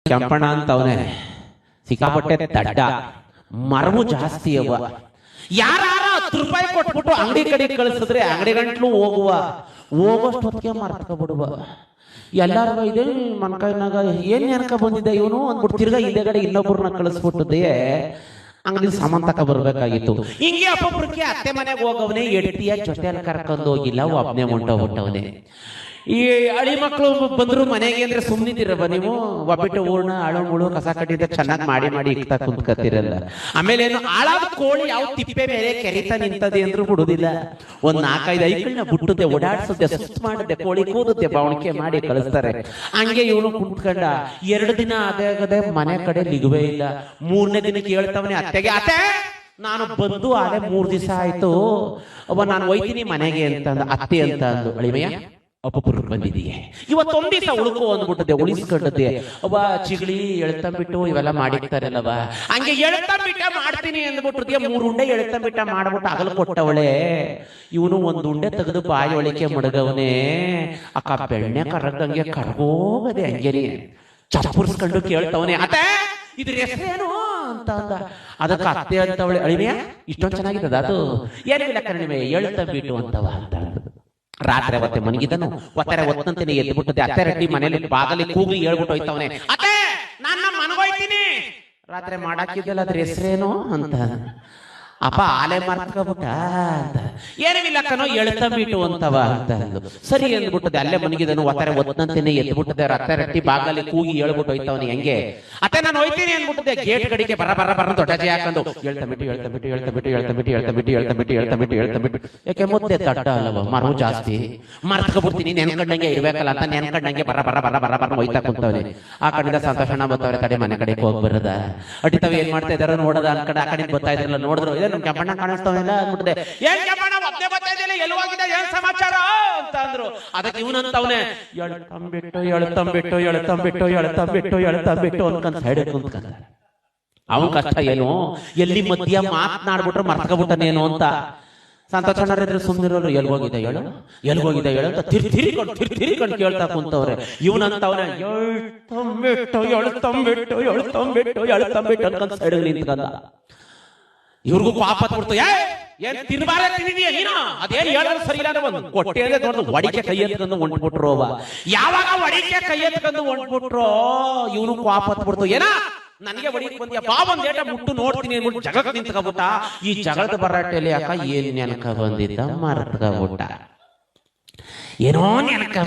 ಕೆಂಪಣ್ಣ ಅಂತವನೇ ಸಿಕ್ಕಾಪಟ್ಟೆ ದಡ್ಡ, ಮರವು ಜಾಸ್ತಿ ಅವ. ಯಾರ 10 ರೂಪಾಯಿ ಕೊಟ್ಬಿಟ್ಟು ಅಂಗಡಿ ಕಡೆ ಕಳಿಸಿದ್ರೆ ಅಂಗಡಿ ಗಂಟ್ಲು ಹೋಗೋಷ್ಟೊತ್ತಿಗೆ ಮರ್ತ್ಕೊಬಿಡುವ. ಎಲ್ಲಾರು ಇದೆ ಮನ್ಕಾಯಿನಾಗ ಏನ್ ನೆನಕ ಬಂದಿದೆ ಇವನು ಅಂದ್ಬಿಟ್ಟು ತಿರ್ಗಾ ಹಿಂದೆಗಡೆ ಇನ್ನೊಬ್ಬರನ್ನ ಕಳಿಸ್ಬಿಟ್ಟದೆ ಅಂಗಡಿ ಸಾಮಾನ್ ತಕ ಬರ್ಬೇಕಾಗಿತ್ತು. ಹಿಂಗೆ ಅಪ್ಪೊಬ್ರಿಗೆ ಅತ್ತೆ ಮನೆಗೆ ಹೋಗವನೇ ಎಡ್ತಿಯ ಜೊತೆಯಲ್ಲಿ ಕರ್ಕೊಂಡು ಹೋಗಿಲ್ಲ, ಒಬ್ಬನೇ ಹೊಂಟೋಗ್ಬಿಟ್ಟವನೇ. ಈ ಹಳಿ ಮಕ್ಕಳು ಬಂದ್ರು ಮನೆಗೆ ಅಂದ್ರೆ ಸುಮ್ಮನಿದ್ದೀರವ ನೀವು, ಒಬ್ಬಿಟ್ಟು ಊರ್ನ ಆಳು ಮುಳು ಕಸ ಕಟ್ಟಿದ್ದ ಚೆನ್ನಾಗಿ ಮಾಡಿ ಇಕ್ತಾ ಕುಂತ್ಕತ್ತಿರಲ್ಲ. ಆಮೇಲೆ ಏನು ಆಳಾದ ಕೋಳಿ ಯಾವ ತಿಪ್ಪೆ ಮೇಲೆ ಕೆರಿತಾ ನಿಂತದೆ ಅಂದ್ರೂ ಬಿಡುದಿಲ್ಲ. ಒಂದ್ 4-5 ಐಕಳನ್ನ ಬಿಟ್ಟುತ್ತೆ, ಓಡಾಡ್ಸುತ್ತೆ, ಸುಸ್ತು ಮಾಡುತ್ತೆ, ಕೋಳಿ ಕೂದುತ್ತೆ, ಬಾವಣಿಕೆ ಮಾಡಿ ಕಳಿಸ್ತಾರೆ. ಹಂಗೆ ಇವನು ಕುಂತ್ಕೊಂಡ 2 ದಿನ ಆಗದೆ ಮನೆ ಕಡೆ ಲಿಗುವೇ ಇಲ್ಲ. 3ನೇ ದಿನಕ್ಕೆ ಹೇಳ್ತಾವನೆ ಅತ್ತೆಗೆ, ಅತ್ತೆ ನಾನು ಬಂದು ಆಲೆ 3 ದಿವಸ ಆಯ್ತು, ನಾನು ಒಯ್ತೀನಿ ಮನೆಗೆ ಅಂತಂದ. ಅತ್ತೆ ಅಂತ ಅಂದು, ಅಳಿಮಯ್ಯ ಅಪ್ಪುರು ಬಂದಿದೀಯ, ಇವತ್ತೊಂದ್ ದಿವಸ ಉಳ್ಕೋ ಅಂದ್ಬಿಟ್ಟದೆ, ಉಳಿಸ್ಕೊಂಡದೆ. ಒಬ್ಬ ಚಿಗಳಿ ಎಳ್ತಂಬಿಟ್ಟು ಇವೆಲ್ಲ ಮಾಡಿರ್ತಾರಲ್ಲವ, ಹಂಗೆ ಎಳ್ತಂಬಿಟ್ಟ ಮಾಡ್ತೀನಿ ಅಂದ್ಬಿಟ್ಟಿದ್ಯ. 3 ಉಂಡೆ ಎಳ್ತಂಬಿಟ್ಟ ಮಾಡ್ಬಿಟ್ಟು ಅಗಲು ಕೊಟ್ಟವಳೆ. ಇವನು 1 ಉಂಡೆ ತೆಗೆದು ಬಾಯಿ ಒಳಿಕೆ ಮಡಗವನೇ. ಅಕ್ಕ ಬೆಣ್ಣೆ ಕರಗಂಗೆ ಕರ್ಗೋಗದೆ ಹಂಗೇನೆ ಚಪ್ಪುರ್ಸ್ಕೊಂಡು ಕೇಳ್ತವನೆ, ಅತ್ತೆ ಇದ್ರ ಹೆಸರೇನು ಅಂತ ಅಂದ. ಅದಕ್ಕೆ ಅತ್ತೆ ಅಂತವಳೆ, ಅಳಿಮೆಯ ಇಷ್ಟೊಂದು ಚೆನ್ನಾಗಿದ್ದದ ಅದು, ಏನಿಲ್ಲ ಕಣಿಮೆ ಎಳ್ತಂಬಿಟ್ಟು ಅಂತವ ಅಂತ. ರಾತ್ರಿ ಅವತ್ತೆ ಮನಗಿದನು, ಒತ್ತಾರೆ ಒತ್ತಂತೇನೆ ಎದ್ದು ಬಿಟ್ಟದೆ. ಅತ್ತೆ ರೆಡ್ಡಿ ಮನೇಲಿ ಬಾಗಲಿ ಕೂಗಿ ಹೇಳ್ಬಿಟ್ಟು ಹೋಯ್ತವನೆ, ಅತ್ತೆ ನನ್ನ ಮನಗೋಯ್ತೀನಿ, ರಾತ್ರಿ ಮಾಡಾಕಿದ್ದಲ್ಲ ಅದ್ರ ಹೆಸರೇನು ಅಂತ. ಅಪ್ಪ ಆಲೆ ಮರ್ತ್ಕೊಬಿಟ್ಟ ಅಂತ. ಏನಿಲ್ಲ ಕಣೋ ಎಳ್ತಂಬಿಟ್ಟು ಅಂತವ ಅಂತ ಅಂದು. ಸರಿ ಅಂದ್ಬಿಟ್ಟದೆ. ಅಲ್ಲೇ ಮನಗಿದನು, ಒತ್ತಾರೆ ಒತ್ತಂತೇನೆ ಎದ್ದು ಬಿಟ್ಟದೆ. ಅತ್ತೆ ರೆಡ್ಡಿ ಬಾಗಲಿ ಕೂಗಿ ಹೇಳ್ಬಿಟ್ಟು ಹೋಯ್ತವನಿ. ಹೆಂಗೆ ಅತ್ತೆ ನಾನು ಹೋಯ್ತೀನಿ ಅಂದ್ಬಿಟ್ಟದೆ. ಗೇಟ್ ಕಡೆಗೆ ಬರ ದೊಡ್ಡ ಜಯ ಹಾಕೊಂಡು ಹೇಳ್ತಂಬಿಟ್ಟು ಯಾಕೆ ಮುದ್ದೆ ತಟ್ಟ ಅಲ್ಲವ, ಮರವು ಜಾಸ್ತಿ, ಮರ್ತ್ಕೊಬಿಡ್ತೀನಿ, ನೆನ್ಕಂಡಂಗೆ ಇರ್ಬೇಕಲ್ಲ ಅಂತ ನೆನ್ಕಂಡಂಗೆ ಬರ ಹೋಯ್ತಾ ಕುಂತವನೆ. ಆ ಕಡೆಯಿಂದ ಸಂತೋಷಣ ಬತ್ತವ್ರೆ, ಕಡೆ ಮನೆ ಕಡೆಗೆ ಹೋಗಿ ಬರದ. ಅಡಿತಾವ್ ಏನ್ ಮಾಡ್ತಾ ಇದಾರ ನೋಡದ ಅನ್ಕಡೆ ಆ ಕಡೆ ಬರ್ತಾ ಇದ್ರಲ್ಲ, ನೋಡಿದ್ರು ನಮ್ ಕೆಂಪಣ್ಣ ಕಾಣಿಸ್ತಾವಿಲ್ಲ ಅಂದ್ಬಿಟ್ಟದೆ. ಏನ್ ಕೆಂಪಣ್ಣ ಒಬ್ಬನೇ ಬರ್ತಾ ಇದೆಯಲ್ಲ, ಎಲ್ಲೋಗಿದೆ, ಏನ್ ಸಮಾಚಾರ ಅಂತ ಅಂದ್ರು. ಅದಕ್ಕೆ ಇವನಂತವನೆ ಎಳ್ತಂಬಿಟ್ಟು ಅನ್ಕೊಂಡ್ ಸೈಡ್ ಕುಂತ್ಕೊಂಡ. ಅವನ್ ಕಷ್ಟ ಏನು, ಎಲ್ಲಿ ಮಧ್ಯ ಮಾತನಾಡ್ಬಿಟ್ರೆ ಮರ್ತ್ಕೊಬಿಟ್ಟನೇನು ಅಂತ. ಸಂತೋಷಣ್ಣರಿದ್ರೆ ಸುಮ್ಮನಿರೋರು, ಎಲ್ಗೋಗಿದೆ ಹೇಳು ಅಂತ ತಿರ್ಕೊಂಡು ಕೇಳ್ತಾ ಕುಂತವ್ರೆ. ಇವನಂತವ್ರೆ ಎಳ್ತಂಬಿಟ್ಟು ಅನ್ಕೊಂಡ್ ಸೈಡ್ ನಿಂತ್ಕೊಂಡ. ಇವ್ರಿಗೂ ಪಾಪ ಬಿಡ್ತು. ಏನ್ ತಿನ್ಬಾರ ತಿಂದಿದೀಯ ನೀನು, ಅದೇನ್ ಹೇಳೋದು ಸರಿ ಇಲ್ಲ. ಒಂದು ಕೊಟ್ಟೆ ದೊಡ್ಡ ಒಡಿಕೆ ಕೈ ಎತ್ಕೊಂಡು ಹೊಂಟ್ಬಿಟ್ರು. ಅವ ಯಾವಾಗ ಒಡಿಕೆ ಕೈ ಎತ್ಕೊಂಡು ಹೊಂಟ್ಬಿಟ್ರು, ಇವನು ಪಾಪ ಬಿಡ್ತು. ಏನ ನನಗೆ ಒಡಿಕೆ ಬಂದಿಯ, ಬಾ ಒಂದ್ ಏಟ ಮುಟ್ಟು ನೋಡ್ತೀನಿ ಅಂದ್ಬಿಟ್ಟು ಜಗಳಕ್ಕೆ ನಿಂತ್ಕೊಬಿಟ್ಟ. ಈ ಜಗಳದ ಬರಾಟೆಯಲ್ಲಿ ಅಕ್ಕ ಏನ್ ನೆನಕ ಬಂದಿದ್ದ, ಮರ್ತ್ಕೊಬಿಟ್ಟ. ಏನೋ ನೆನಕ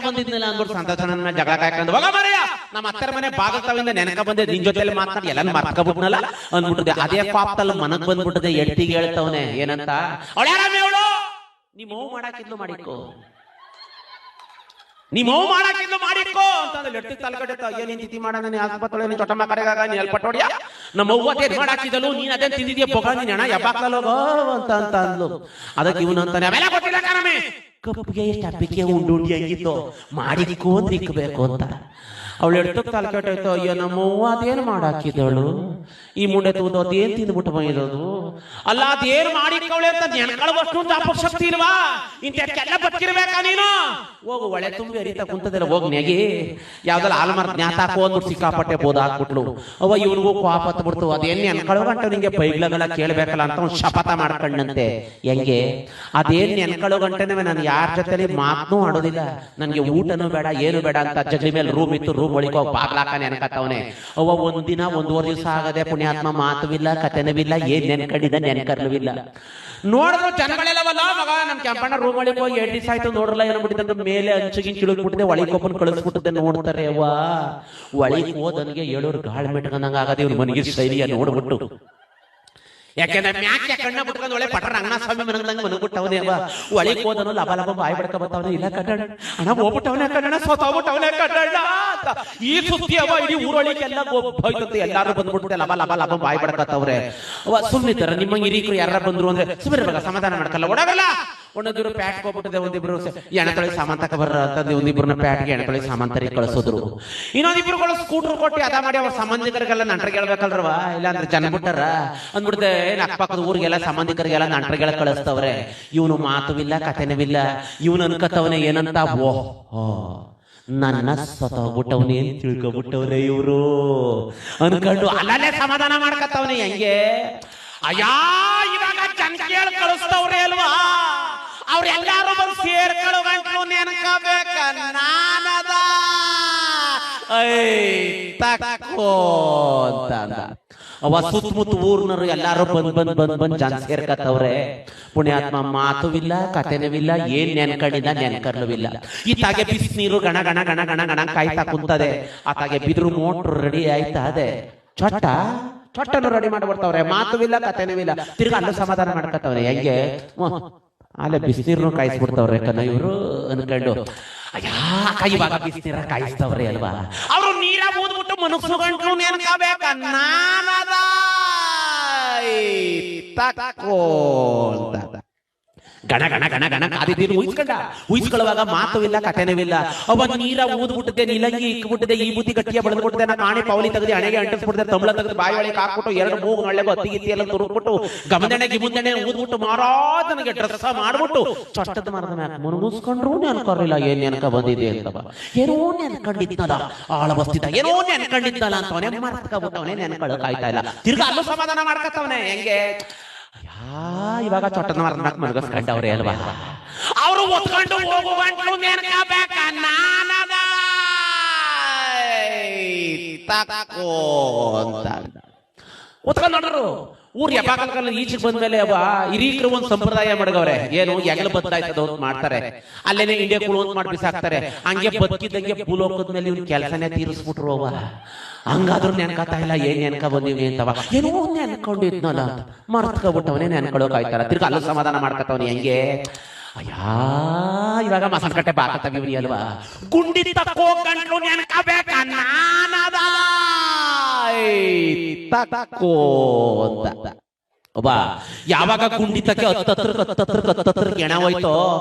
ಬಂದಿದ್ನಲ್ಲ ಅಂದ್ಬಿಟ್ಟು ಸಂತೋಷನ ಜಗಳ ಕಾಯ್ಕೊಂಡು, ಹೋಗ ಮರೆಯ ನಮ್ಮ ಅತ್ತರ ಮನೆ ಬಾಗಲ್ತಾವಿಂದ ನೆನಕ ಬಂದಿದ್ದ, ನಿನ್ ಜೊತೆಲಿ ಮಾತಾಡಿ ಎಲ್ಲ ಮರ್ತ್ಕೊಬಿಟ್ನಲ್ಲ ಅಂದ್ಬಿಟ್ಟದೆ. ಅದೇ ಪಾಪದಲ್ಲಿ ಮನಕ್ ಬಂದ್ಬಿಟ್ಟದೆ. ಎಟ್ಟಿಗೆ ಹೇಳ್ತವನೆ ಏನಂತ, ಅವಳು ನೀ ಮೋವು ಮಾಡಾಕಿದ್ಲು ಮಾಡಿಕೋ ಅಂತಂದ್ರೆ ಎಟ್ಟಿ ತಲೆಗಡೆ ಏನ್ ತಿಥಿ ಮಾಡ ಆಸ್ಪತ್ರೆ ಚೊಟ್ಟಮ್ಮ ಕಡೆಗಾಗ ನೀ ಎಲ್ಪಟ್ಟೋಡಿಯ ನಮ್ಮ ಅವ್ವತ್ತೇನ್ ಮಾಡಾಕಿದಲು, ನೀನ್ ಅದೇನ್ ತಿಂದಿದ್ಯಾ ಬೊಗ ನೀನ್ ಹಣ ಎಬ್ಬಾಕಲ್ಲೋಗೋ ಅಂತ ಅಂದ್ಲು. ಅದಕ್ಕೆ ಇವನು ಅಂತಾನೆ, ಅವೆಲ್ಲ ಗೊತ್ತಿಲ್ಲ ಕಾರಮೆ, ಕಪ್ಪಿಗೆ ಎಷ್ಟು ಅಪ್ಪಿಗೆ ಉಂಡುಂಡಿ ಆಗಿತ್ತು, ಮಾಡಿಕೋ ಅಂದ್ರೆ ಇಕ್ಬೇಕು ಅಂತ. ಅವಳು ಎಡ್ತಕ್ಕೆ ತಲೆ ಕೆಟ್ಟೋಯ್ತು. ಅಯ್ಯೋ ನಮ್ಮವ್ವ ಅದೇನು ಮಾಡಾಕಿದಳು, ಈ ಮುಂಡೆ ತೂದು ಅದೇನ್ ತಿಂದ್ಬಿಟ್ಟು ಬಂದಿರೋದು ಅಲ್ಲ, ಅದೇನು ಮಾಡಿಕವಳೆ ಅಂತ ನೆನ್ಕೊಳ್ಳುವಷ್ಟು ಜ್ಞಾಪಕ ಶಕ್ತಿ ಇಲ್ವಾ, ಇಂತೆಲ್ಲ ಬದುಕಿರ್ಬೇಕಾ ನೀನು? ಹೋಗು ಒಳೆ ತುಂಬಿ ಅರಿತಾ ಕುಂತದಿಲ್ಲ, ಹೋಗಿ ನೆಗಿ ಯಾವ್ದಲ್ಲ ಆಲ್ಮಾರ್ ಜ್ಞಾತಾಕೋ ಅಂದ್ಬಿಟ್ಟು ಸಿಕ್ಕಾಪಟ್ಟೆ ಬೋದ ಹಾಕ್ಬಿಟ್ಲು. ಅವ ಇವನಿಗೂ ಪಾಪತ್ ಬಿಡ್ತು. ಅದೇನ್ ನೆನ್ಕೊಳ್ಳೋ ಗಂಟ ನಿಂಗೆ ಬೈಗ್ಲಗಳ ಕೇಳ್ಬೇಕಲ್ಲ ಅಂತ ಒಂದು ಶಪಥ ಮಾಡ್ಕೊಂಡಂತೆ. ಹೆಂಗೆ ಅದೇನ್ ನೆನ್ಕೊಳ್ಳೋ ಗಂಟೆ ನಾನು ಯಾರ ಜೊತೆ ಮಾತನೂ ಆಡೋದಿಲ್ಲ, ನನ್ಗೆ ಊಟನೂ ಬೇಡ ಏನು ಬೇಡ ಅಂತ ಜಗಲಿ ಮೇಲೆ ರೂಮ್ ಇತ್ತು, ರೂಮ್ ಒಳಗೆ ಬಾಗ್ಲಾಕ ನೆನ್ಕತ್ತವನೆ. ಅವ 1 ದಿನ 1.5 ದಿವಸ ಆಗದೆ ಪುಣ್ಯಾತ್ಮ ಮಾತುವಿಲ್ಲ, ಕಥೆನವಿಲ್ಲ, ಏನ್ ನೆನ್ಕಡಿದ ನೆನ್ಕರ್ಲವಿಲ್ಲ. ನೋಡಿದ್ರು ಜನಗಳೆಲ್ಲವಲ್ಲ, ಮಗ ನಮ್ ಕೆಂಪಣ್ಣ ರೂಮ್ ಒಳಗೆ ಹೋಗಿ 2 ದಿವಸ ಆಯ್ತು ನೋಡ್ರಲ್ಲ ಏನ್ಬಿಟ್ಟಿದೆ, ಮೇಲೆ ಹಂಚಿಗಿನ್ ಕಿಳಿದ್ಬಿಟ್ಟಿದೆ, ಒಳಗೊಬ್ಬನ್ ಕಳಿಸ್ಬಿಟ್ಟಿದೆ ನೋಡ್ತಾರೆ. ಅವ್ವ ಒಳಗೆ ಹೋದನ್ಗೆ 7 ಗಾಳಿ ಮೆಟ್ಕೊಂಡಂಗ ಆಗದೆ ಇವ್ರು ಮನಗಿ ಶೈಲಿಯ ನೋಡ್ಬಿಟ್ಟು. ಯಾಕೆಂದ್ರೆ ಮ್ಯಾಕೆ ಕಣ್ಣ ಬಿಟ್ಕೊಂಡು ಒಳ್ಳೆ ಪಟ್ಟ ರಂಗನಾಥಸ್ವಾಮಿ ಮನಗಂಗೆ ಮನಗ್ಬಿಟ್ಟವನೇ. ಅವ ಒಳಗೆ ಹೋದನು ಲಬ ಬಾಯಿ ಬಡ್ಕ ಬರ್ತಾವನೆ. ಇಲ್ಲ ಕಟ್ಟಣ ಹಣ ಹೋಗ್ಬಿಟ್ಟವನೇ ಕಟ್ಟಣ, ಸೋತಾಗ್ಬಿಟ್ಟವನೇ ಕಟ್ಟಣ ಅಂತ ಈ ಸುದ್ದಿ ಅವ ಇಡೀ ಊರೊಳಗೆಲ್ಲ ಹೋಯ್ತಂತೆ. ಎಲ್ಲಾರು ಬಂದ್ಬಿಟ್ಟು ಲಬ ಬಾಯಿ ಬಡ್ಕತ್ತವ್ರೆ. ಅವ ಸುಮ್ಮನಿದ್ದಾರ, ನಿಮ್ಮಂಗೆ ಹಿರೀಕರು ಯಾರ ಬಂದ್ರು ಅಂದ್ರೆ ಸುಮ್ಮನೆ ಸಮಾಧಾನ ಮಾಡ್ಕಲ್ಲ, ಒಡಗಲ್ಲ. ಒಂದೊಂದಿಬ್ರು ಪ್ಯಾಟ್ಗೆ ಹೋಗ್ಬಿಟ್ಟಿದೆ, ಒಂದಿಬ್ರು ಎಣತೊಳಿ ಸಾಮಾನ್ ತಕ ಬರ್ರ ಅಂತಂದು ಒಂದಿಬ್ರನ್ನ ಪ್ಯಾಟ್ಗೆ ಎಣತೊಳಿ ಸಾಮಾನ್ ತರಿ ಕಳಿಸೋದ್ರು. ಇನ್ನೊಂದಿಬ್ರುಗಳು ಸ್ಕೂಟರ್ ಕೊಟ್ಟು ಅದ ಮಾಡಿ ಅವ್ರ ಸಂಬಂಧಿಕರಿಗೆಲ್ಲ ನಂಟ್ರಿಗೆ ಹೇಳ್ಬೇಕಲ್ರವ, ಇಲ್ಲ ಅಂದ್ರೆ ಜನ ಬಿಟ್ಟಾರ ಅಂದ್ಬಿಡ್ದೆ. ಅಕ್ಕಪಕ್ಕದ ಊರಿಗೆಲ್ಲ ಸಂಬಂಧಿಕರಿಗೆಲ್ಲ ನಂಟ್ರಿಗೆಲ್ಲ ಕಳಿಸ್ತವ್ರೆ. ಇವನು ಮಾತುವಿಲ್ಲ, ಕಥೆನವಿಲ್ಲ. ಇವನು ಅನ್ಕತ್ತವನೇ ಏನಂತ, ಓ ನನ್ನ ಸತ್ತೋಗ್ಬಿಟ್ಟವನೇ ಅಂತ ತಿಳ್ಕೊಬಿಟ್ಟವ್ರೆ ಇವರು ಅನ್ಕೊಂಡು ಅಲ್ಲೇ ಸಮಾಧಾನ ಮಾಡ್ಕತ್ತವನೇ. ಹೆಂಗೆ ಅಯ್ಯಾ ಇವಾಗ ಜನ ಕೇಳಿ ಕಳಿಸ್ತವ್ರೆ ಅಲ್ವಾ, ಅವ್ರೆಲ್ಲಾರು ಬಂದು ಸೇರ್ಕೊಳ್ಳೋ ಗಂಟ್ಲು ನೆನಕಬೇಕ ನಾನದ ತಕೋ ಅಂತ ಅವ ಸುತ್ತಮುತ್ತ ಊರ್ನರು ಎಲ್ಲಾರು ಬಂದ್ ಜನ ಸೇರ್ಕತ್ತವ್ರೆ. ಪುಣ್ಯಾತ್ಮ ಮಾತುವಿಲ್ಲ ಕಥೆನವಿಲ್ಲ, ಏನ್ ನೆನ್ಕೊಂಡಿದ್ದ ನೆನ್ಕರ್ಲವಿಲ್ಲ. ಈತಾಗೆ ಬಿಸಿನೀರು ಗಣ ಗಣ ಗಣ ಗಣ ಗಣ ಕಾಯ್ತಾ ಕುಂತದೆ. ಆತಾಗೆ ಬಿದ್ರು ಮೋಟ್ರು ರೆಡಿ ಆಯ್ತಾ ಅದೇ ಚೊಟ್ಟನು ರೆಡಿ ಮಾಡ್ಬಿಡ್ತಾವ್ರೆ. ಮಾತುವಿಲ್ಲ ಕಥೆನವಿಲ್ಲ, ತಿರ್ಗಾ ಅಲ್ಲೂ ಸಮಾಧಾನ ಮಾಡ್ಕತ್ತವ್ರೆ. ಹೆಂಗೆ ಅಲ್ಲೇ ಬಿಸಿನೀರ್ನು ಕಾಯಿಸ್ಬಿಡ್ತಾವ್ರೆ ಕಣ ಇವರು ಅನ್ಕೊಂಡು. ಇವಾಗ ಬಿಸಿನೀರ ಕಾಯಿಸ್ತವ್ರೆ ಅಲ್ವಾ, ಅವರು ನೀರ ಊದ್ಬಿಟ್ಟು ಮನಸ್ಸು ಗಂಟು ನೆನ್ಕಬೇಕ ನಾನದ ತಕೋ ಅಂತ ಗಣ ಗಣ ಗಣ ಗಣ ಕಾದಿದ್ದೀರಿ ಉಯಿಸ್ಕೊಳ್ಳುವಾಗ ಮಾತು ಇಲ್ಲ ಕಥೆನವಿಲ್ಲ. ಅವ ನೀರ ಊದ್ಬಿಟ್ಟಿದೆ, ನಿಲಂಗಿ ಇಕ್ಬಿಟ್ಟಿದೆ, ಈ ಬುದ್ಧಿ ಗಟ್ಟಿಯ ಬೆಳೆದ್ಬಿಟ್ಟಿದೆ, ನಾ ಕಾಣಿ ಪೌಲಿ ತೆಗೆದು ಹಣೆಗೆ ಅಂಟಿಸ್ಬಿಟ್ಟಿದೆ, ತಂಬಳ ತೆಗೆದು ಬಾಯಿ ಒಳಗೆ ಹಾಕ್ಬಿಟ್ಟು 2 ಮೂಗು ನಳ್ಳೆಗೂ ಅತ್ತಿಗಿತ್ತಿ ಎಲ್ಲ ತುರುಕ್ಬಿಟ್ಟು ಗಮದಣೆ ಗಿಮುಂದಣೆ ಊದ್ಬಿಟ್ಟು ಮಾರಾದನಿಗೆ ಡ್ರೆಸ್ ಮಾಡ್ಬಿಟ್ಟು ಚೊಟ್ಟದ ಮರದ ಮ್ಯಾಕ್ ಮುನ್ಗಿಸ್ಕೊಂಡ್ರು ನೆನ್ಕೊರ್ಲಿಲ್ಲ ಏನ್ ನೆನಕ ಬಂದಿದೆ ಅಂತವ. ಏನೋ ನೆನ್ಕೊಂಡಿದ್ನಲ್ಲ ಆಳ ಬಸ್ತಿದ್ದ, ಏನೋ ನೆನ್ಕೊಂಡಿದ್ನಲ್ಲ ಅಂತವನೇ ಮರ್ತ್ಕೊಬಿಟ್ಟವನೇ ನೆನ್ಕೊಳ್ಳಕ್ ಆಯ್ತಾ ಇಲ್ಲ. ತಿರ್ಗಾ ಅಲ್ಲೂ ಸಮಾಧಾನ ಮಾಡ್ಕತ್ತವನೇ. ಹೆಂಗೆ ಇವಾಗ ಚೊಟ್ಟದ ಮರದ ಮನಗಸ್ಕೊಂಡವ್ರೆ ಅಲ್ವಾ, ಅವರು ಒತ್ಕೊಂಡು ಹೋಗುವಂಟು ನೆನಕಬೇಕ ನಾನದ ತಕೋ ಅಂತ ಒತ್ಕೊಂಡು ನೋಡ್ರು. ಊರ್ ಯಾವಾಗ ಈಚೆಗೆ ಬಂದ್ಮೇಲೆ ಹಿರೀಕರು ಒಂದ್ ಸಂಪ್ರದಾಯ ಮಾಡಗವ್ರೆ. ಏನು ಹೆಗ್ಲ ಬದ್ದಾಯ್ತದ ಅಂತ ಮಾಡ್ತಾರೆ, ಅಲ್ಲೇನೆ ಇಂಡಿಯಾ ಕುಳು ಅಂತ ಮಾಡಿ ಬಿಸಾಕ್ತಾರೆ. ಹಂಗೆ ಬದುಕಿದಂಗೆ ಭೂಲೋಕದ ಮೇಲೆ ಇವ್ನ ಕೆಲಸನೇ ತೀರಿಸ್ಬಿಟ್ರು. ಅವ ಹಂಗಾದ್ರೂ ನೆನ್ಕತಾ ಇಲ್ಲ ಏನ್ ನೆನ್ಕ ಬಂದಿವಿ ಅಂತವ. ಏನೋ ನೆನ್ಕೊಂಡಿದ್ನಲ್ಲ ಅಂತ ಮರ್ತ್ಕೊಬಿಟ್ಟವನೇ ನೆನ್ಕೊಳ್ಳೋಕ್ ಆಯ್ತಾರ. ತಿರ್ಗಾ ಅಲ್ಲೂ ಸಮಾಧಾನ ಮಾಡ್ಕತ್ತವನಿ. ಹೆಂಗೆ ಅಯ್ಯಾ ಇವಾಗ ಮಸಣಕಟ್ಟೆ ಬಾಕತ್ತವಿವ್ರಿ ಅಲ್ವಾ, ಗುಂಡಿ ತಕ್ಕೋ ಗಂಟ್ಲು ನೆನ್ಕಬೇಕ ನಾನದ ತಕೋ ಅಂತ. ಒಬ್ಬ ಯಾವಾಗ ಗುಂಡಿ ತಕ್ಕೆ ಹತ್ತತ್ರ ಎಣ ಹೋಯ್ತೋ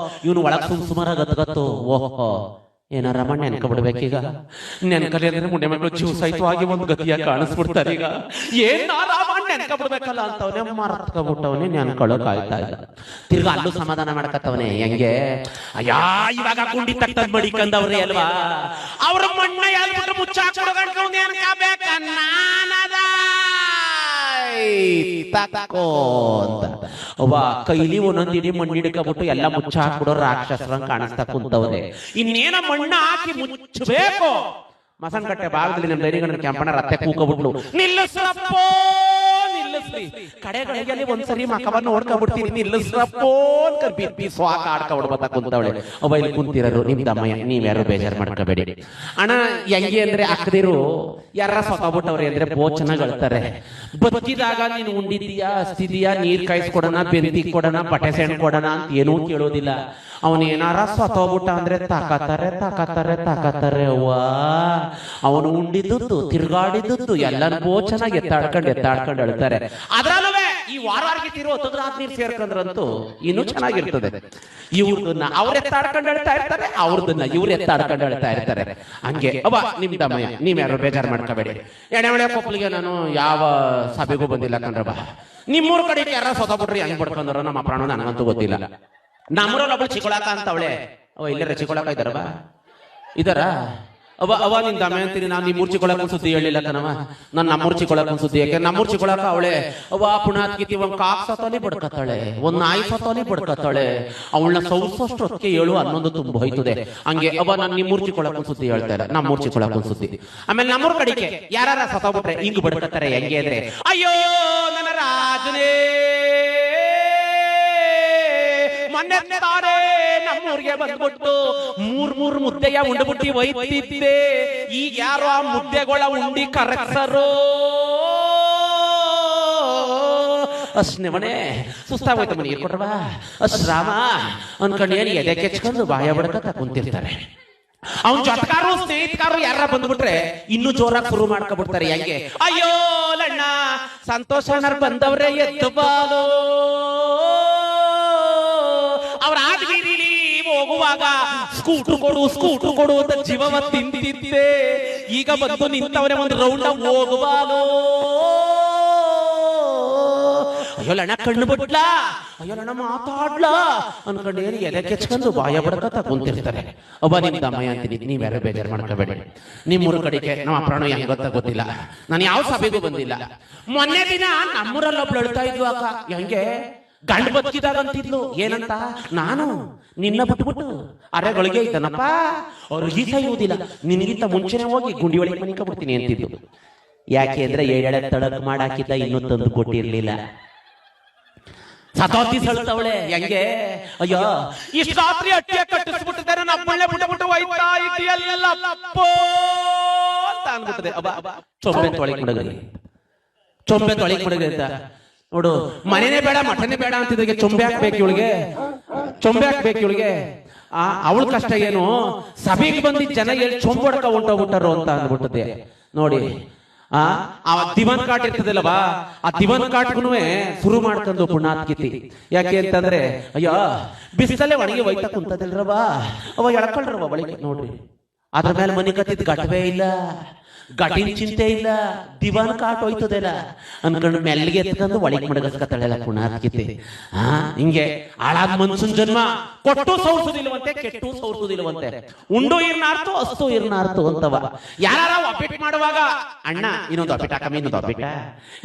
ಇವನು ಒಳಗ್ ಸುಮಾರಾಗ ಗತ್ತು. ಓಹೋ ಏನಾರ ಮಾಡಿ ನೆನ್ಕೊಬಿಡ್ಬೇಕೀಗ. ನೆನ್ಕಲಿ ಅಂದ್ರೆ ಮುಂಡೆ ಮಕ್ಕಳು ಜೂಸಾಯ್ತವಾಗಿ ಒಂದು ಗತಿಯ ಕಾಣಿಸ್ಬಿಡ್ತಾರೆ. ಈಗ ಏನಾರ ಮಾಡಿ ನೆನ್ಕೊಬಿಡ್ಬೇಕಲ್ಲ ಅಂತವನೇ ಮರ್ತ್ಕೊಬಿಟ್ಟವನೇ ನೆನ್ಕೊಳ್ಳೋಕ್ ಆಯ್ತಾ ಇಲ್ಲ. ತಿರ್ಗಾ ಅಲ್ಲೂ ಸಮಾಧಾನ ಮಾಡ್ಕತ್ತವನೇ. ಹೆಂಗೆ ಅಯ್ಯಾ ಇವಾಗ ಗುಂಡಿ ತಟ್ಟದ್ ಮಡಿಕಂದವ್ರಿ ಅಲ್ವಾ, ಅವ್ರ ಮಣ್ಣ ಎಲ್ಬಿಟ್ರು ಮುಚ್ಚಾಕ್ಬಿಡ್ಕೊಂಡು ನೆನ್ಕಬೇಕ ನಾನದ ತಕೋ ಅಂತ. ಒಬ್ಬ ಕೈಲಿ ಒಂದೊಂದಿಡಿ ಮಣ್ಣಿಡ್ಕೊಬಿಟ್ಟು ಎಲ್ಲ ಮುಚ್ಚ ಹಾಕ್ಬಿಡೋ ರಾಕ್ಷಸರಂಗ್ ಕಾಣಿಸ್ತಾ ಕುಂತವ್ರೆ. ಇನ್ನೇನ ಮಣ್ಣ ಹಾಕಿ ಮುಚ್ಚಬೇಕು. ಮಸಣಕಟ್ಟೆ ಭಾಗದಲ್ಲಿ ನಮ್ಮ ದೈನಿಗಣ್ಣ ಕೆಂಪಣ್ಣ ರತ್ತೆ ಕೂಕಬಿಟ್ಲು, ನಿಲ್ಲಿಸ್ರಪ್ಪೋ ನಿಲ್ಲಿಸ್ರಿ. ಕಡೆಗಳಿಗೆ ಒಂದ್ಸರಿ ಮಕವನ್ನು ನೋಡ್ಕೊಬಿಡ್ತೀನಿ, ನಿಲ್ಲಿಸ್ರಪ್ಪೋ ಬಿಪ್ಪಿ ಸ್ವಾಕ ಆಡ್ಕೊಬಿಡ್ಬತ್ತ ಕುಂತವಳೆ. ಒಬ್ಬ ಇಲ್ಲಿ ಕುಂತಿರೋರು ನಿಮ್ ದಮ್ಮಯ್ಯ, ನೀವ್ಯಾರು ಬೇಜಾರು ಮಾಡ್ಕೋಬೇಡಿ ಅಣ್ಣ. ಹೆಂಗೆ ಅಂದ್ರೆ ಅಕ್ಕದಿರು ಯಾರ ಸೊತಬಿಟ್ಟವ್ರಿ ಅಂದ್ರೆ ಬೋಚನ ಗೆಳ್ತಾರೆ. ಬದುಕಿದಾಗ ನೀನು ಉಂಡಿದೀಯಾ ಹಸ್ತಿದೀಯಾ, ನೀರ್ ಕಾಯಿಸ್ಕೊಡೋಣ, ಬೆಂದಿ ಕೊಡೋಣ, ಬಟ್ಟೆ ಸೆಣ್ ಕೊಡೋಣ ಅಂತ ಏನೂ ಕೇಳೋದಿಲ್ಲ. ಅವನೇನಾರ ಸತ್ತೋಗ್ಬಿಟ್ಟ ಅಂದ್ರೆ ತಾಕತ್ತಾರೆ. ಅವ್ವಾ ಅವನು ಉಂಡಿದ್ದು ತಿರ್ಗಾಡಿದ್ದು ಎಲ್ಲ ಬೋಚನಾಗಿ ಎತ್ತಾಡ್ಕೊಂಡು ಹೇಳ್ತಾರೆ. ಅದ್ರಲ್ಲೂ ಈ ವಾರವಾರಿಗೆ ತೀರೋ ಹೊತ್ತದ್ರ ನೀರು ಸೇರ್ಕೊಂಡ್ರಂತೂ ಇನ್ನೂ ಚೆನ್ನಾಗಿರ್ತದೆ. ಇವ್ರದನ್ನ ಅವ್ರ ಎತ್ತಾಡ್ಕೊಂಡು ಹೇಳ್ತಾ ಇರ್ತಾರೆ, ಅವ್ರದನ್ನ ಇವ್ರು ಎತ್ತಾಡ್ಕೊಂಡು ಹೇಳ್ತಾ ಇರ್ತಾರೆ. ಹಂಗೆ ಅವ ನಿಮ್ ದಮ್ಮಯ್ಯ, ನೀವ್ಯಾರು ಬೇಜಾರು ಮಾಡ್ಕೋಬೇಡಿ. ಎಣ್ಣೆ ಕೊಪ್ಪಲಿಗೆ ನಾನು ಯಾವ ಸಭೆಗೂ ಬಂದಿಲ್ಲ ಕಣ್ರಬ್ಬ. ನಿಮ್ಮೂರ್ ಕಡೆ ಯಾರ ಸೊತಬಿಟ್ರಿ ಹೆಂಗ್ ಪಡ್ಕೊಂಡ್ರ ನಮ್ಮ ಪ್ರಾಣ ನನಗಂತೂ ಗೊತ್ತಿಲ್ಲ. ನಮ್ಮೂರಲ್ಲಿ ಒಬ್ಬಳು ಚಿಕೊಳಕ ಅಂತವಳೆ. ಅವ ಇಲ್ಲರ ಚಿಕೊಳಕ ಇದ್ದಾರವ ಇದಾರ ಅವ ನಿನ್ ದಮ್ಮೆ ಅಂತೀನಿ. ನಾನು ನಿಮ್ಮೂರ್ ಚಿಕೊಳಕ ಸುದ್ದಿ ಹೇಳಿಲ್ಲ ಕಣವ. ನಾನು ನಮ್ಮೂರ್ ಚಿಕೊಳಕ ಸುದ್ದಿ. ಯಾಕೆ ನಮ್ಮೂರ್ ಚಿಕೊಳಕ ಅವಳೆ ಅವ ಪುಣಾತ್ಕಿತಿ ಒಂದ್ ಕಾಕ್ ಸತೋಲಿ ಬಡ್ಕತ್ತಾಳೆ, ಒಂದ್ ನಾಯಿ ಸತೋಲಿ ಬಡ್ಕತ್ತಾಳೆ. ಅವಳನ್ನ ಸೌಸಷ್ಟು ಹೊತ್ತಿಗೆ 7-11 ತುಂಬ ಹೋಯ್ತದೆ. ಹಂಗೆ ಅವ ನಾನು ನಿಮ್ಮೂರ್ ಚಿಕೊಳಕ ಸುದ್ದಿ ಹೇಳ್ತಾ ಇಲ್ಲ, ನಮ್ಮೂರ್ ಚಿಕೊಳಕ ಸುದ್ದಿ. ಆಮೇಲೆ ನಮ್ಮೂರ್ ಕಡೆಗೆ ಯಾರ ಸತೋಗ್ಬಿಟ್ರೆ ಹಿಂಗ್ ಬಡ್ಕತ್ತಾರೆ. ಹೆಂಗೆ ಅಂದ್ರೆ ಅಯ್ಯೋ ನನ್ನ ರಾಜನೇ ಮೊನ್ನೆ ತಾರೆ ನಮ್ಮೂರ್ಗೆ ಬಂದ್ಬಿಟ್ಟು ಮೂರ್ ಮುದ್ದೆಯ ಉಂಡ್ಬಿಟ್ಟಿ ಒಯ್ತಿದ್ದೆ. ಈಗ ಯಾರೋ ಆ ಮುದ್ದೆಗಳ ಉಂಡಿ ಕರಕ್ಸರು. ಅಶ್ನವಣೆ ಸುಸ್ತಾಗೋಯ್ತಮ್ಮ, ನೀರ್ ಕೊಟ್ರವಾ ಅಶ್ರಾಮ ಅನ್ಕೊಂಡು ಏನ್ ಎದೆ ಕೆಚ್ಕೊಂಡು ಬಾಯ ಬಡ್ಕತ್ತ ಕುಂತಿರ್ತಾರೆ. ಅವ್ನ ಜೊತೆಗಾರು ಸ್ನೇಹಿತಗಾರು ಯಾರ ಬಂದ್ಬಿಟ್ರೆ ಇನ್ನೂ ಜೋರಾಗಿ ಶುರು ಮಾಡ್ಕೊಬಿಡ್ತಾರೆ. ಹೆಂಗೆ ಅಯ್ಯೋ ಲಣ್ಣ ಸಂತೋಷ ಬಂದವ್ರೆ ಎದ್ದು ಬಾಲು. ಅವ್ರ ಆದ್ಗಿರಿಲಿ ಹೋಗುವಾಗ ಸ್ಕೂಟರ್ ಕೊಡು ಅಂತ ಜೀವವ ತಿಂತಿದ್ದೆ. ಈಗ ಬಂದು ನಿಂತವರೇ ಒಂದು ರೌಂಡ್ ಹೋಗುವಾಲು. ಅಯ್ಯೋ ಲಣ ಕಣ್ಣು ಬಿಟ್ಲಾ, ಅಯ್ಯೋ ಲಣ ಮಾತಾಡ್ಲಾ ಅನ್ಕೊಂಡು ಏನು ಎದೆ ಕೆಚ್ಕೊಂಡು ಬಾಯ ಬಡ್ಕತ್ತ ಕುಂತಿರ್ತಾರೆ. ಒಬ್ಬ ನಿಮ್ ತಮ್ಮಯ್ಯ ಅಂತೀನಿ, ನೀವ್ಯಾರು ಬೇಜಾರು ಮಾಡ್ಕೋಬೇಡಿ. ನಿಮ್ಮೂರ ಕಡೆಗೆ ನಮ್ಮ ಪ್ರಾಣ ಹೆಂಗ್ ಗೊತ್ತ ಗೊತ್ತಿಲ್ಲ, ನಾನು ಯಾವ ಸಭೆಗೂ ಬಂದಿಲ್ಲ. ಮೊನ್ನೆ ದಿನ ನಮ್ಮೂರಲ್ಲಿ ಒಬ್ಳು ಹೇಳ್ತಾ ಇದ್ಲು ಅಕ್ಕ, ಹೆಂಗೆ ಗಂಡು ಬದುಕಿದಾಗ ಅಂತಿದ್ಲು. ಏನಂತ, ನಾನು ನಿನ್ನ ಬಿಟ್ಬಿಟ್ಟು ಅರೆಗಳಿಗೆ ಇದ್ದಾನಪ್ಪ, ಅವ್ರು ಗೀಸ ಇರುವುದಿಲ್ಲ, ನಿನ್ಗಿಂತ ಮುಂಚೆನೆ ಹೋಗಿ ಗುಂಡಿ ಒಳಗೆ ಮನಿಕೊಂಡ್ಬಿಡ್ತೀನಿ ಅಂತಿದ್ಲು. ಯಾಕೆ ಅಂದ್ರೆ 7 ತಳಕ್ ಮಾಡಾಕಿದ್ದ ಇನ್ನೂ ತಂದು ಕೊಟ್ಟಿರ್ಲಿಲ್ಲ. ಸತೋತಿ ಸಳ್ತವಳೆ ಹೆಂಗೆ, ಅಯ್ಯೋ ಇಷ್ಟ ರಾತ್ರಿ ಅಟ್ಟಿಯ ಕಟ್ಟಿಸ್ಬಿಟ್ಟಿದ್ದಾರೆ, ನಮ್ಮಳ್ಳೆ ಬಿಟ್ಟು ಹೋಯ್ತಾ ಇದೆಯಲ್ಲ ಅಂತ ಅನ್ಬಿಟ್ಟದೆ. ಚೊಂಬೆ ತೊಳಿಕ್ ಮುಡಗಲಿ, ಚೊಂಬೆ ತೊಳಿಕ್ ಮುಡಗಲಿ ಅಂತ ನೋಡು. ಮನೆನೇ ಬೇಡ ಮಠನೇ ಬೇಡ ಅಂತಿದ್ರೆ ಚೊಂಬೆ ಹಾಕ್ಬೇಕು ಇವಳಿಗೆ, ಚೊಂಬೆ ಹಾಕ್ಬೇಕು ಇವಳಿಗೆ. ಅವಳ ಕಷ್ಟ ಏನು, ಸಭೆಗೆ ಬಂದಿದ್ದ ಜನ ಎಲ್ಲಿ ಚೊಂಬಡ್ಕ ಹೊಂಟೋಗ್ಬಿಟ್ಟಾರು ಅಂತ ಅಂದ್ಬಿಟ್ಟದೆ ನೋಡಿ. ಆ ದಿವನ್ ಕಾಟ್ ಇರ್ತದಲ್ಲವಾ, ಆ ದಿವನ್ ಕಾಟ್ಗೂ ಶುರು ಮಾಡ್ಕೊಂಡು ಪುಣ್ಯಾತ್ಕಿತಿ. ಯಾಕೆ ಅಂತಂದ್ರೆ, ಅಯ್ಯೋ ಬಿಸಿಲಲ್ಲೇ ಒಣಗಿ ಒಯ್ತಾ ಕುಂತದಿಲ್ರವಾ, ಅವ ಎಳ್ಕೊಳ್ರವ ಒಳಗೆ ನೋಡ್ರಿ. ಅದ್ರ ಮೇಲೆ ಮನೆ ಕತ್ತಿದ್ ಗಟ್ಟವೇ ಇಲ್ಲ, ಗಟಿನ ಚಿಂತೆ ಇಲ್ಲ, ದಿವಾನ್ ಕಾಟ್ ಹೋಯ್ತದಲ್ಲ ಅನ್ಕೊಂಡು ಮೆಲ್ಲಿಗೆ ಎತ್ಕೊಂಡು ಒಳಗೆ ಮಡಗಸ್ಕತ್ತಳೆಲ್ಲ ಪುಣ್ಯಾತ್ಕಿತಿ. ಹಿಂಗೆ ಹಾಳಾದ ಮನ್ಸನ್ ಜನ್ಮ, ಕೊಟ್ಟು ಸೌರ್ಸುದಿಲ್ವಂತೆ, ಕೆಟ್ಟು ಸೌರ್ಸುದಿಲ್ವಂತೆ. ಉಂಡು ಇರ್ನಾರ್ತು ಅಸ್ತು ಇರ್ನಾರ್ತು ಅಂತವ. ಯಾರ ಒಪ್ಪಿಟ್ಟು ಮಾಡುವಾಗ ಅಣ್ಣ ಇನ್ನೊಂದು ಒಪ್ಪಿಟ್ಟ ಕಮ್ಮಿ, ಇನ್ನೊಂದು ಒಪ್ಪಿಟ್ಟ,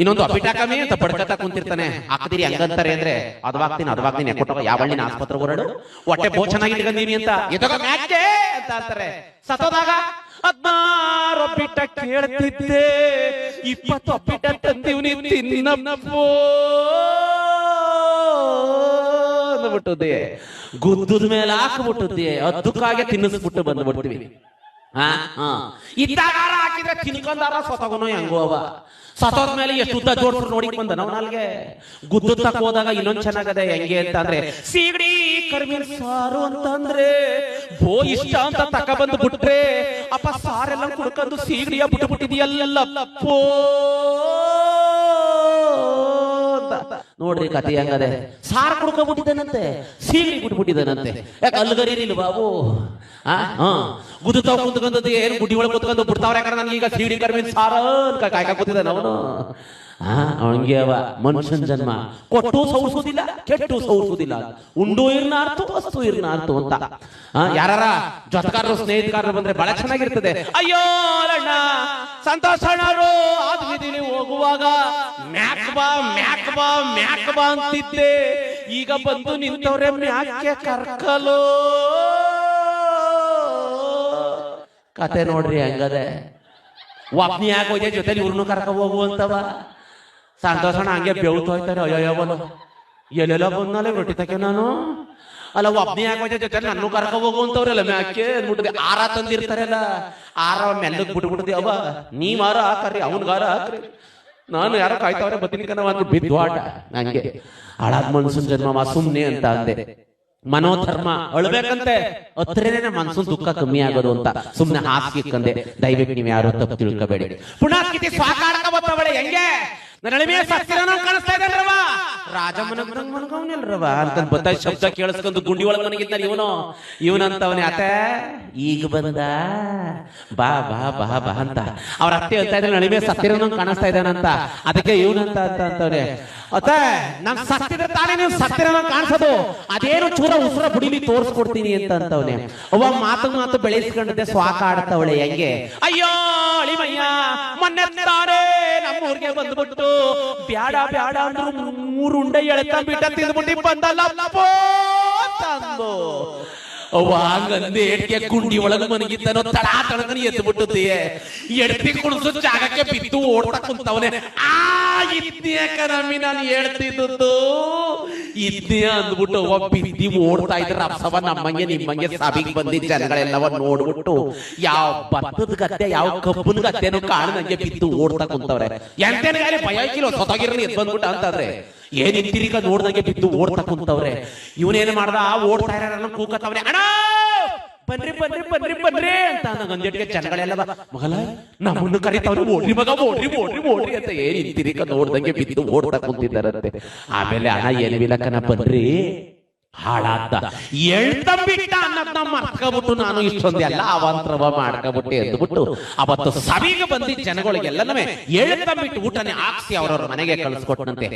ಇನ್ನೊಂದು ಒಪ್ಪಿಟ್ಟ ಕಮ್ಮಿ ಅಂತ ಬಡ್ಕತ್ತ ಕುಂತಿರ್ತಾನೆ. ಹಾಕದಿರಿ ಹಂಗಂತಾರೆ ಅಂದ್ರೆ ಅದ್ವಾಗ್ತೀನಿ ಕೊಟ್ಟು ಯಾವಳ್ಳಿನ ಆಸ್ಪತ್ರೆ ಹೊರಡು, ಹೊಟ್ಟೆ ಬೋ ಚೆನ್ನಾಗಿ ಇಟ್ಕೊಂಡೀನಿ ಅಂತ ಎದಗ ಮ್ಯಾಕೆ ಅಂತ ಅಂತಾರೆ. ಸತ್ತೋದಾಗ 16 ಒಪ್ಪಿಟ್ಟ ಕೇಳ್ತಿದ್ದೆ, 20 ಒಪ್ಪಿಟ್ಟ ತಂದಿವ್ನಿ ತಿನ್ನಪ್ಪೋ ಅಂದ್ಬಿಟ್ಟದೆ. ಗುದ್ದದ ಮೇಲೆ ಹಾಕ್ಬಿಟ್ಟದೆ, ಅದಕ್ಕಾಗೆ ತಿನ್ನಿಸ್ಬಿಟ್ಟು ಬಂದ್ಬಿಡ್ತೀವಿ. ಇದ್ದಾಗಾರ ಹಾಕಿದ್ರೆ ತಿನ್ಕೊಂಡಾರ ಸೊತಗೋನೋ ಹೆಂಗೋ ಅವ. ಸತೋದ್ಮೇಲೆ ಎಷ್ಟು ಉದ್ದ ಜೋಡ್ಸ್ರು ನೋಡಿಕ್ ಬಂದ ನಾವು ನಾಲ್ಗೆ. ಗುದ್ದು ತಕ್ಕ ಹೋದಾಗ ಇನ್ನೊಂದ್ ಚೆನ್ನಾಗದೆ ಹೆಂಗೆ ಅಂತ ಅಂದ್ರೆ, ಸೀಗಡಿ ಕರ್ಮೀನ್ ಸಾರು ಅಂತಂದ್ರೆ ಬೋ ಇಷ್ಟ ಅಂತ ತಕ ಬಂದು ಬಿಟ್ರೆ, ಅಪ್ಪ ಸಾರೆಲ್ಲ ಕುಡ್ಕೊಂಡು ಸೀಗಡಿಯ ಬಿಟ್ಟಿದೆಯಲ್ಲಪ್ಪೋ ನೋಡ್ರಿ ಕತೆ ಹೆಂಗದೆ. ಸಾರು ಕುಡ್ಕೊಂಡ್ಬಿಟ್ಟಿದ್ದಾನಂತೆ, ಸೀಗಡಿ ಬಿಟ್ಬಿಟ್ಟಿದ್ದಾನಂತೆ. ಯಾಕೆ ಅಲ್ಗರೀರಿಲ್ಲ ಬಾಬು. ಗುದ್ದು ತಾವ್ ಕುಂತ್ಕೊಂಡದ್ದು ಏನು ಗುಡ್ಡಿ ಒಳಗೆ ಕುತ್ಕೊಂಡು ಬಿಡ್ತಾವ್ರೆ. ಯಾಕಂದ್ರೆ ನನಗೀಗ ಸೀಗಡಿ ಕರ್ಮೀನ್ ಸಾರ ಕಾಯ್ಕ ಕೂತಿದ್ದಾನೆ ಅವನು. ಅವನಿಗೆ ಅವ ಮನುಷ್ಯನ ಜನ್ಮ, ಕೊಟ್ಟು ಸೌರ್ಸುದಿಲ್ಲ, ಕೆಟ್ಟು ಸೌರ್ಸುದಿಲ್ಲ, ಉಂಡು ಇರ್ನಾರ್ತು ಅಸ್ತು ಇರ್ನಾರ್ತು ಅಂತ. ಯಾರ ಜೊತೆಗಾರರು ಸ್ನೇಹಿತಗಾರರು ಬಂದ್ರೆ ಬಹಳ ಚೆನ್ನಾಗಿರ್ತದೆ. ಅಯ್ಯೋ ಅಣ್ಣ ಸಂತೋಷ ಅಣ್ಣರು ಆದ್ ಬೀದಿಲಿ ಹೋಗುವಾಗ ಮ್ಯಾಕ್ ಬಾ ಮ್ಯಾಕ್ ಬಾ ಮ್ಯಾಕ್ ಬಾ ಅಂತಿದ್ದೆ, ಈಗ ಬಂದು ನಿಂತವ್ರೆ ಮ್ಯಾಕೆ ಕರ್ಕಲೋ. ಕತೆ ನೋಡ್ರಿ ಹೆಂಗದೆ. ವಾಪ್ನಿ ಯಾಕೋಯ್ದೆ ಜೊತೆಲಿ ಇವ್ರನ್ನು ಕರ್ಕ ಹೋಗುವಂತವ. ಸಂತೋಷಣ ಹಂಗೆ ಬೆವ್ತು ಹೋಯ್ತಾರೆ. ಅಯ್ಯೋವನು ಎಲ್ಲೆಲ್ಲ ಬಂದ್ನಲ್ಲ ರೊಟ್ಟಿ ತಕ್ಕೆ ನಾನು ಅಲ್ಲ, ಒಬ್ನಿ ಯಾಕೋಯ್ದೆ ಜೊತೆ ನನ್ನ ಕರ್ಕ ಹೋಗುವಂತವ್ರಲ್ಲ ಮ್ಯಾಕೆ ಅಂದ್ಬಿಟ್ಟಿದೆ. ಆರ ತಂದಿರ್ತಾರಲ್ಲ, ಆರ ಮೆಲ್ಲಗ್ ಬಿಟ್ಬಿಡ್ದೆ. ಅವ ನೀವಾರ ಹಾಕರಿ, ಅವನ್ಗಾರ ಹಾಕ್ರಿ, ನಾನು ಯಾರೋ ಕಾಯ್ತವ್ರೆ ಬತ್ತಿನ ಕನ ಒಂದು ಬಿದ್ದು ಆಟ. ಹಂಗೆ ಹಾಳಾದ ಮನ್ಸನ್ ಜನ್ಮ ಸುಮ್ನೆ ಅಂತ ಅಂದೆ. ಮನೋಧರ್ಮ ಅಳ್ಬೇಕಂತೆ, ಹತ್ರನೇ ಮನ್ಸನ್ ದುಃಖ ಕಮ್ಮಿ ಆಗೋದು ಅಂತ ಸುಮ್ನೆ ಹಾಸ್ಕಿಕ್ಕಂದೆ. ದಯವಿಟ್ಟು ನೀವು ಯಾರು ತಪ್ಪು ತಿಳ್ಕೋಬೇಡಿ. ಪುಣ್ಯಾತ್ಕಿತಿ ಸ್ವಾಕಾರಕ ಬತ್ತವಳೆ ಹೆಂಗೆ ನನ್ನ ಅಳಿಮೆ ಸತ್ತಿರನ ಕಾಣಿಸ್ತಾ ಇದ್ದಾರವ, ರಾಜ ಮನಗವನಿಲ್ರವ ಅಂತ ಬತ್ತ ಶಬ್ದ ಕೇಳಿಸ್ಕೊಂಡು ಗುಂಡಿ ಒಳಗೆ ಮನಗಿದ್ದಾನೆ ಇವನಂತವನೇ. ಅತ್ತೆ ಈಗ ಬಂದ, ಬಾ ಬಾ ಬಾ ಬಾ ಅಂತ ಅವ್ರ ಅತ್ತೆ ಹೇಳ್ತಾ ಇದ್ರೆ ಅಳಿಮೆ ಸತ್ತಿರನ ಕಾಣಿಸ್ತಾ ಇದ್ದಾನಂತ. ಅದಕ್ಕೆ ಇವನಂತ ಅಂತವ್ರೆ, ಅತ್ತೆ ನಮ್ ಸತ್ತಿದ್ರೆ ತಾನೇ ನೀವು ಸತ್ತಿರನ ಕಾಣಿಸೋದು, ಅದೇನು ಚೂರ ಉಸಿರ ಬುಡಿಲಿ ತೋರ್ಸ್ಕೊಡ್ತೀನಿ ಅಂತ ಅಂತವನೆ. ಅವ ಮಾತು ಬೆಳೆಸ್ಕೊಂಡಿದ್ದೆ ಸ್ವಾಕ ಆಡ್ತವಳೆ ಹೆಂಗೆ. ಅಯ್ಯೋ ಅಳಿಮಯ್ಯ ಮೊನ್ನೆ ತಾನೇ ನಮ್ಮೂರ್ಗೆ ಬಂದ್ಬಿಟ್ಟು ಬ್ಯಾಡ ಬ್ಯಾಡ ಅಂದ್ರು 3 ಉಂಡೆ ಎಳ್ತಾ ಬಿಟ್ಟ ತಿಂದ್ಬಿಟ್ಟು ಬಂದಲ್ಲ ತಂದು. ಹಂಗಂದೆ ಎಡ್ಕೆ ಗುಂಡಿ ಒಳಗ ಮನಗಿದ್ದನೋ ತಡ ತಡಗನ ಎದ್ದು ಬಿಟ್ಟುತ್ತೆ. ಎಡ್ತಿ ಕುಣಿಸೋ ಜಾಗಕ್ಕೆ ಬಿದ್ದು ಓಡ್ತಾ ಕುಂತವನೆ. ನಮ್ಮಿ ನಾನು ಹೇಳ್ತಿದ್ದು ಇದ್ದೇ ಅಂದ್ಬಿಟ್ಟು ಒಬ್ಬ ಬಿದ್ದಿ ಓಡ್ತಾ ಇದ್ರ ಅಪ್ಸವ ನಮ್ಮಂಗೆ ನಿಮ್ಮಂಗೆ ಸಭೆಗೆ ಬಂದಿದ್ದ ಜನಗಳೆಲ್ಲವ ನೋಡ್ಬಿಟ್ಟು ಯಾವ ಭತ್ತದ ಗದ್ದೆ ಯಾವ ಕಬ್ಬನ ಗದ್ದೆನೋ ಕಾಣದಂಗೆ ಬಿದ್ದು ಓಡ್ತಾ ಕುಂತವ್ರೆ. ಎಂತೇನೆ ಭಯ ಕಿಲೋ ಸೊತಾಗಿರಲಿ ಎದ್ ಬಂದ್ಬಿಟ್ಟ ಅಂತಂದ್ರೆ ಏನ್ ಇಂತಿರಿಗ ನೋಡ್ದಂಗೆ ಬಿದ್ದು ಓಡ್ತಾ ಕುಂತವ್ರೆ. ಇವನೇನು ಮಾಡ್ದ, ಓಡ್ತಾ ಇರೋ ಕೂಕತ್ತವ್ರೆ, ಅಣ್ಣ ಬನ್ರಿ ಬನ್ರಿ ಬನ್ರಿ ಬನ್ರಿ ಅಂತ ನಂಜೆಟ್ಗೆ ಜನಗಳೆಲ್ಲ ಮಗಲ ನಮ್ಮನ್ನು ಕರಿತವ್ರು, ಓಡ್ರಿ ಮಗ ಓಡ್ರಿ ಓಡ್ರಿ ಓಡ್ರಿ ಅಂತ ಏನ್ ಇಂತಿರಿಗ ನೋಡ್ದಂಗೆ ಬಿದ್ದು ಓಡ್ತಾ ಕುಂತಿದ್ದಾರಂತೆ. ಆಮೇಲೆ ಅಣ್ಣ ಏನು ವಿಲಕನ ಬನ್ರಿ ಹಾಳಾದ ಎಳ್ತಂಬಿಟ್ಟ ಅನ್ನೋದನ್ನ ಮರ್ಕೊಬಿಟ್ಟು ನಾನು ಇಷ್ಟೊಂದೆಲ್ಲ ಅವಾಂತರವ ಮಾಡ್ಕೊಬಿಟ್ಟೆ ಅಂದ್ಬಿಟ್ಟು ಅವತ್ತು ಸಭೆಗೆ ಬಂದಿದ್ದ ಜನಗಳಿಗೆಲ್ಲನೂ ಎಳ್ತಂಬಿಟ್ಟು ಊಟನೇ ಹಾಕ್ಸಿ ಅವ್ರವ್ರ ಮನೆಗೆ ಕಳಿಸ್ಕೊಟ್ಟಂತೆ.